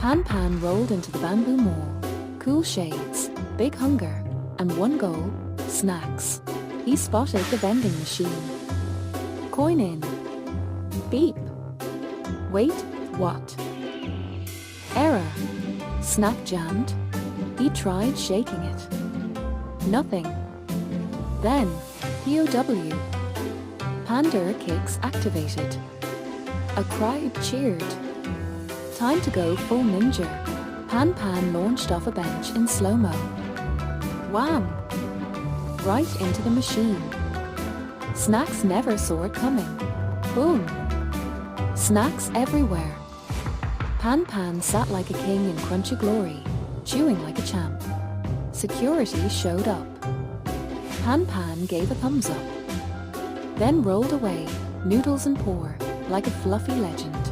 Pan rolled into the bamboo mall. Cool shades, big hunger, and one goal, snacks. He spotted the vending machine. Coin in. Beep. Wait, what? Error. Snack jammed. He tried shaking it. Nothing. Then, POW. Panda kicks activated. A crowd cheered. Time to go full ninja. Pan launched off a bench in slow-mo. Wham! Right into the machine. Snacks never saw it coming. Boom! Snacks everywhere. Pan sat like a king in crunchy glory, chewing like a champ. Security showed up. Pan gave a thumbs up. Then rolled away, noodles and pour, like a fluffy legend.